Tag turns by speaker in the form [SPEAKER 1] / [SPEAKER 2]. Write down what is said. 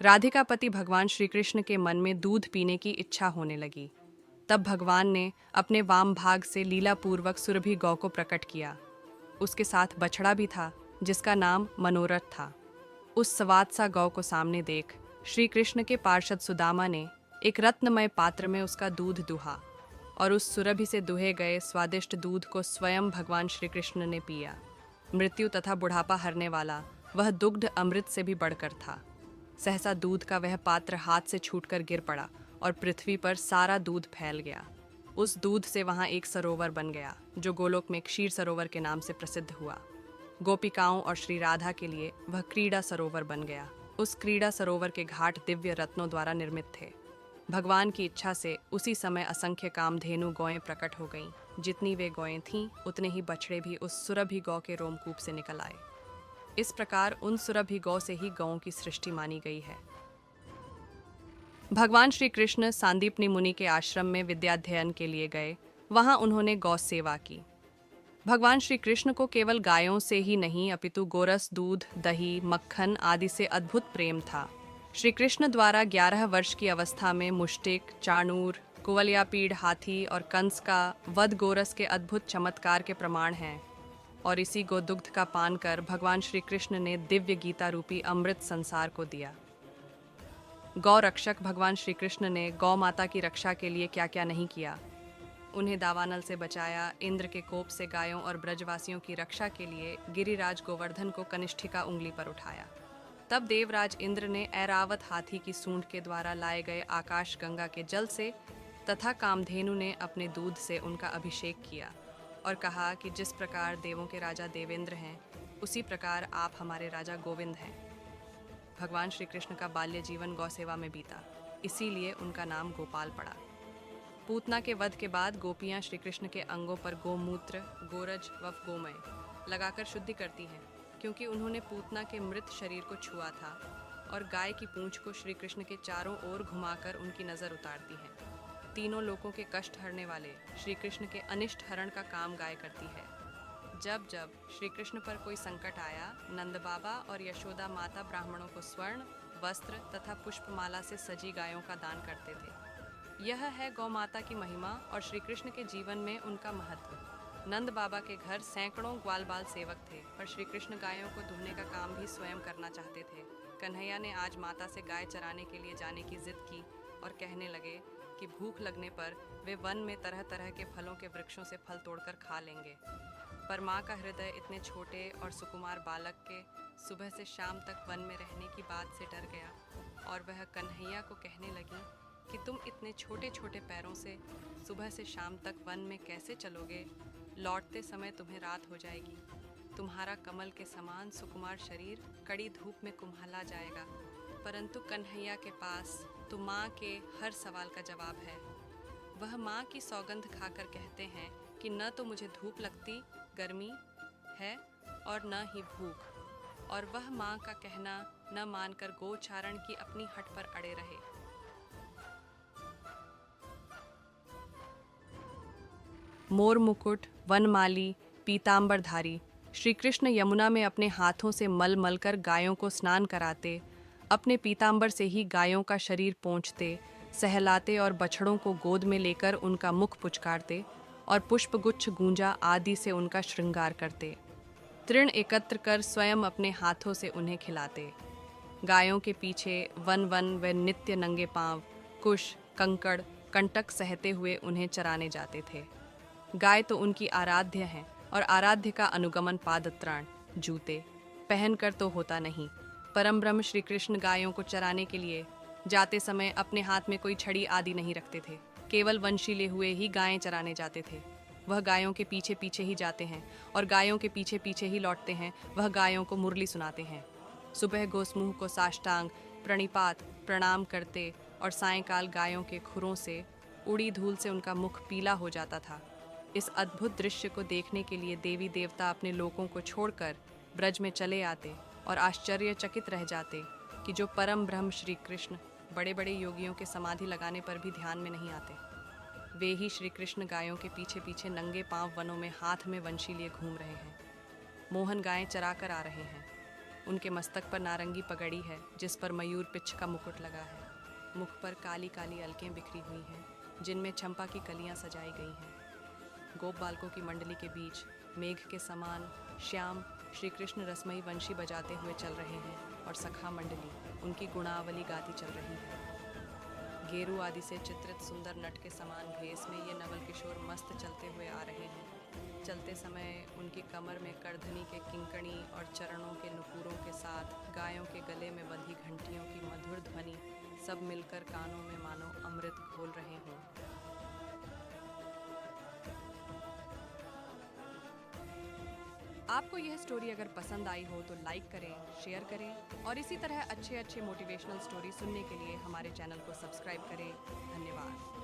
[SPEAKER 1] राधिका पति भगवान श्री कृष्ण के मन में दूध पीने की इच्छा होने लगी। तब भगवान ने अपने वाम भाग से लीलापूर्वक सुरभि गौ को प्रकट किया। उसके साथ बछड़ा भी था, जिसका नाम मनोरथ था। उस सवात्सा गौ को सामने देख श्री कृष्ण के पार्षद सुदामा ने एक रत्नमय पात्र में उसका दूध दुहा और उस सुरभि से दुहे गए स्वादिष्ट दूध को स्वयं भगवान श्री कृष्ण ने पिया। मृत्यु तथा बुढ़ापा हरने वाला वह दुग्ध अमृत से भी बढ़कर था। सहसा दूध का वह पात्र हाथ से छूटकर गिर पड़ा और पृथ्वी पर सारा दूध फैल गया। उस दूध से वहां एक सरोवर बन गया, जो गोलोक में क्षीर सरोवर के नाम से प्रसिद्ध हुआ। गोपिकाओं और श्री राधा के लिए वह क्रीड़ा सरोवर बन गया। उस क्रीड़ा सरोवर के घाट दिव्य रत्नों द्वारा निर्मित थे। भगवान की इच्छा से उसी समय असंख्य कामधेनु गौएं प्रकट हो गईं। जितनी वे गौएं थीं, उतने ही बछड़े भी उस सुरभि गौ के रोमकूप से निकल आए। इस प्रकार उन सुरभि गौ से ही गौओं की सृष्टि मानी गई है। भगवान श्री कृष्ण सांदीपनि मुनि के आश्रम में विद्याध्ययन के लिए गए। वहां उन्होंने गौ सेवा की। भगवान श्री कृष्ण को केवल गायों से ही नहीं, अपितु गोरस, दूध, दही, मक्खन आदि से अद्भुत प्रेम था। श्री कृष्ण द्वारा 11 वर्ष की अवस्था में मुष्टिक, चाणूर, कुवलयापीड़ हाथी और कंस का वध गोरस के अद्भुत चमत्कार के प्रमाण हैं। और इसी गोदुग्ध का पान कर भगवान श्री कृष्ण ने दिव्य गीता रूपी अमृत संसार को दिया। गौ रक्षक भगवान श्री कृष्ण ने गौ माता की रक्षा के लिए क्या क्या नहीं किया। उन्हें दावानल से बचाया, इंद्र के कोप से गायों और ब्रजवासियों की रक्षा के लिए गिरिराज गोवर्धन को कनिष्ठिका उंगली पर उठाया। तब देवराज इंद्र ने ऐरावत हाथी की सूंड के द्वारा लाए गए आकाश गंगा के जल से तथा कामधेनु ने अपने दूध से उनका अभिषेक किया और कहा कि जिस प्रकार देवों के राजा देवेंद्र हैं, उसी प्रकार आप हमारे राजा गोविंद हैं। भगवान श्री कृष्ण का बाल्य जीवन गौसेवा में बीता, इसीलिए उनका नाम गोपाल पड़ा। पूतना के वध के बाद गोपियां श्री कृष्ण के अंगों पर गोमूत्र, गोरज व गोमय लगाकर शुद्धि करती हैं, क्योंकि उन्होंने पूतना के मृत शरीर को छुआ था। और गाय की पूंछ को श्री कृष्ण के चारों ओर घुमाकर उनकी नज़र उतारती हैं। तीनों लोकों के कष्ट हरने वाले श्री कृष्ण के अनिष्ट हरण का काम गाय करती है। जब जब श्री कृष्ण पर कोई संकट आया, नंद बाबा और यशोदा माता ब्राह्मणों को स्वर्ण, वस्त्र तथा पुष्पमाला से सजी गायों का दान करते थे। यह है गौ माता की महिमा और श्री कृष्ण के जीवन में उनका महत्व। नंद बाबा के घर सैकड़ों ग्वाल बाल सेवक थे, पर श्री कृष्ण गायों को दुहने का काम भी स्वयं करना चाहते थे। कन्हैया ने आज माता से गाय चराने के लिए जाने की जिद की और कहने लगे कि भूख लगने पर वे वन में तरह तरह के फलों के वृक्षों से फल तोड़कर खा लेंगे। पर माँ का हृदय इतने छोटे और सुकुमार बालक के सुबह से शाम तक वन में रहने की बात से डर गया और वह कन्हैया को कहने लगी कि तुम इतने छोटे छोटे पैरों से सुबह से शाम तक वन में कैसे चलोगे? लौटते समय तुम्हें रात हो जाएगी। तुम्हारा कमल के समान सुकुमार शरीर कड़ी धूप में कुम्हला जाएगा। परंतु कन्हैया के पास तो माँ के हर सवाल का जवाब है। वह माँ की सौगंध खाकर कहते हैं कि न तो मुझे धूप लगती, गर्मी है, और न ही भूख। और वह माँ का कहना न मानकर गोचारण की अपनी हट पर अड़े रहे। मोर मुकुट, वनमाली, पीतांबरधारी श्री कृष्ण यमुना में अपने हाथों से मल मल कर गायों को स्नान कराते, अपने पीतांबर से ही गायों का शरीर पोंछते, सहलाते और बछड़ों को गोद में लेकर उनका मुख पुचकारते और पुष्पगुच्छ गूंजा आदि से उनका श्रृंगार करते। तृण एकत्र कर स्वयं अपने हाथों से उन्हें खिलाते। गायों के पीछे वन वन व नित्य नंगे पांव, कुश, कंकड़, कंटक सहते हुए उन्हें चराने जाते थे। गाय तो उनकी आराध्य है और आराध्य का अनुगमन पादत्राण, जूते पहनकर तो होता नहीं। परम ब्रह्म श्री कृष्ण गायों को चराने के लिए जाते समय अपने हाथ में कोई छड़ी आदि नहीं रखते थे। केवल वंशीले हुए ही गायें चराने जाते थे। वह गायों के पीछे पीछे ही जाते हैं और गायों के पीछे पीछे ही लौटते हैं। वह गायों को मुरली सुनाते हैं। सुबह गोसमुह को साष्टांग प्रणिपात प्रणाम करते और सायंकाल गायों के खुरों से उड़ी धूल से उनका मुख पीला हो जाता था। इस अद्भुत दृश्य को देखने के लिए देवी देवता अपने लोकों को छोड़कर ब्रज में चले आते और आश्चर्यचकित रह जाते कि जो परम ब्रह्म श्री कृष्ण बड़े बड़े योगियों के समाधि लगाने पर भी ध्यान में नहीं आते, वे ही श्री कृष्ण गायों के पीछे पीछे नंगे पांव वनों में हाथ में वंशी लिए घूम रहे हैं। मोहन गायें चरा कर आ रहे हैं। उनके मस्तक पर नारंगी पगड़ी है जिस पर मयूर पिच्छ का मुकुट लगा है। मुख पर काली काली अलकें बिखरी हुई हैं जिनमें चंपा की कलियां सजाई गई हैं। गोप बालकों की मंडली के बीच मेघ के समान श्याम श्री कृष्ण रसमयी वंशी बजाते हुए चल रहे हैं और सखा मंडली उनकी गुणावली गाती चल रही है। गेरू आदि से चित्रित सुंदर नट के समान भेस में ये नवल किशोर मस्त चलते हुए आ रहे हैं। चलते समय उनकी कमर में करधनी के किंकणी और चरणों के नुपुरों के साथ गायों के गले में बंधी घंटियों की मधुर ध्वनि सब मिलकर कानों में मानो अमृत घोल रहे हों। आपको यह स्टोरी अगर पसंद आई हो तो लाइक करें, शेयर करें और इसी तरह अच्छे अच्छे मोटिवेशनल स्टोरी सुनने के लिए हमारे चैनल को सब्सक्राइब करें। धन्यवाद।